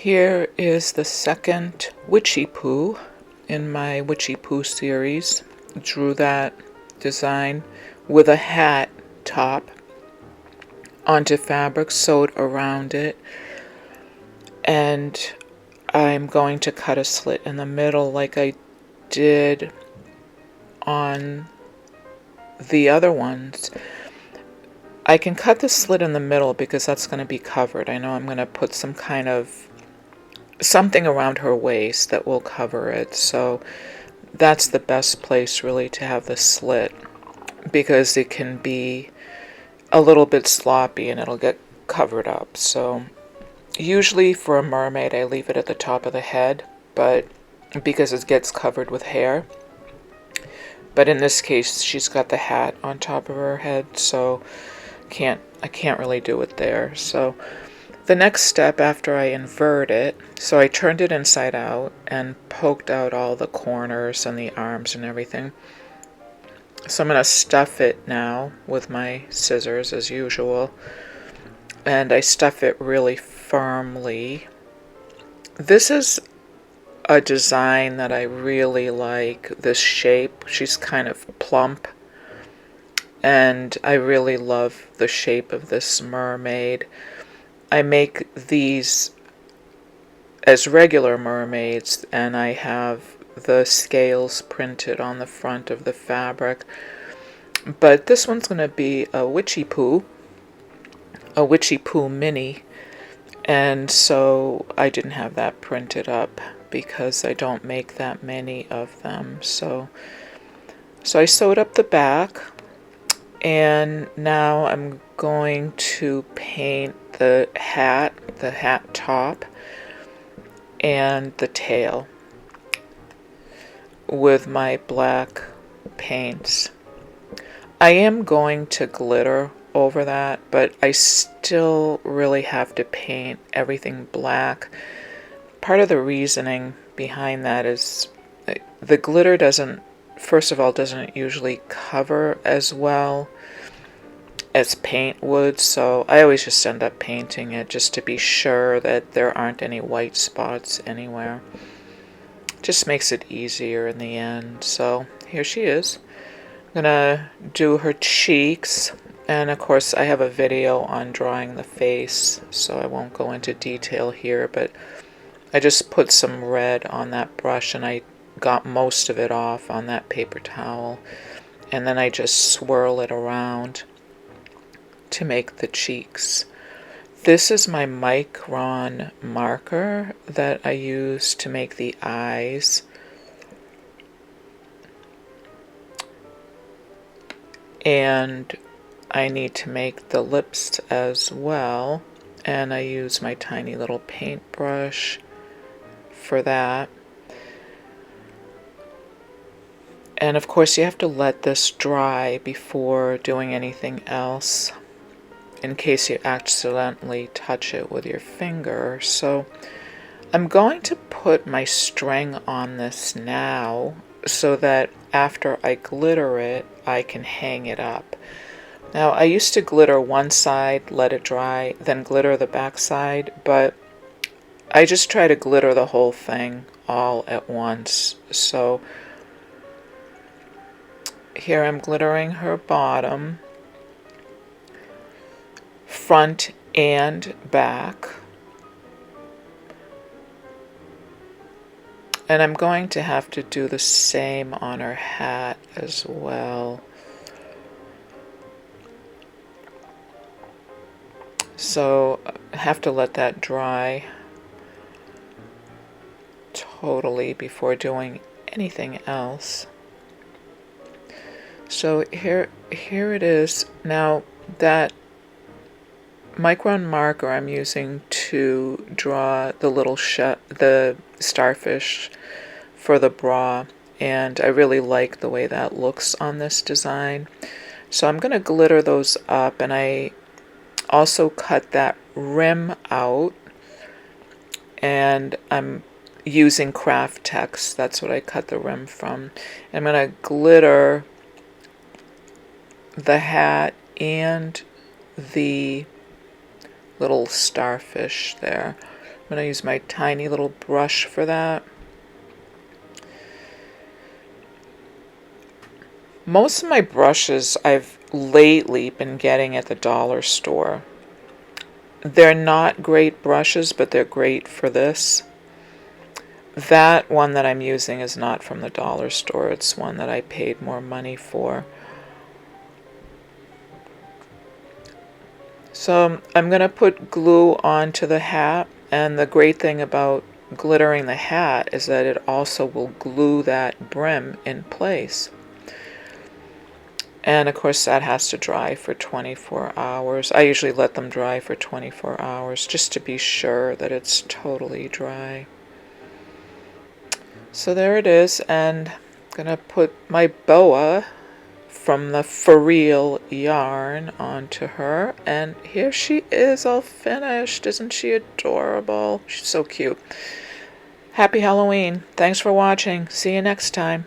Here is the second Witchy Poo in my Witchy Poo series. Drew that design with a hat top onto fabric, sewed around it, and I'm going to cut a slit in the middle like I did on the other ones. I can cut the slit in the middle because that's going to be covered. I know I'm going to put some kind of something around her waist that will cover it, so that's the best place really to have the slit, because it can be a little bit sloppy and it'll get covered up. So usually for a mermaid I leave it at the top of the head, but because it gets covered with hair. But in this case she's got the hat on top of her head, so I can't really do it there. So the next step after I invert it, so I turned it inside out and poked out all the corners and the arms and everything. So I'm going to stuff it now with my scissors as usual. And I stuff it really firmly. This is a design that I really like, this shape. She's kind of plump. And I really love the shape of this mermaid. I make these as regular mermaids, and I have the scales printed on the front of the fabric. But this one's going to be a Witchy Poo mini, and so I didn't have that printed up because I don't make that many of them. So I sewed up the back, and now I'm going to paint the hat top and the tail with my black paints. I am going to glitter over that, but I still really have to paint everything black. Part of the reasoning behind that is the glitter doesn't usually cover as well as paint would, so I always just end up painting it just to be sure that there aren't any white spots anywhere. Just makes it easier in the end. So here she is. I'm gonna do her cheeks, and of course I have a video on drawing the face, so I won't go into detail here, but I just put some red on that brush and I got most of it off on that paper towel, and then I just swirl it around to make the cheeks. This is my micron marker that I use to make the eyes. And I need to make the lips as well, and I use my tiny little paintbrush for that. And of course you have to let this dry before doing anything else, in case you accidentally touch it with your finger. So I'm going to put my string on this now so that after I glitter it, I can hang it up. Now I used to glitter one side, let it dry, then glitter the back side, but I just try to glitter the whole thing all at once. So here I'm glittering her bottom, front and back. And I'm going to have to do the same on her hat as well. So I have to let that dry totally before doing anything else. So here it is. Now that micron marker I'm using to draw the little the starfish for the bra, and I really like the way that looks on this design. So I'm going to glitter those up, and I also cut that rim out, and I'm using craft text. That's what I cut the rim from. I'm going to glitter the hat and the little starfish there. I'm going to use my tiny little brush for that. Most of my brushes I've lately been getting at the dollar store. They're not great brushes, but they're great for this. That one that I'm using is not from the dollar store. It's one that I paid more money for. So I'm going to put glue onto the hat, and the great thing about glittering the hat is that it also will glue that brim in place. And of course that has to dry for 24 hours. I usually let them dry for 24 hours just to be sure that it's totally dry. So there it is, and I'm gonna put my boa from the For Real yarn onto her, and here she is all finished. Isn't she adorable? She's so cute. Happy Halloween. Thanks for watching. See you next time.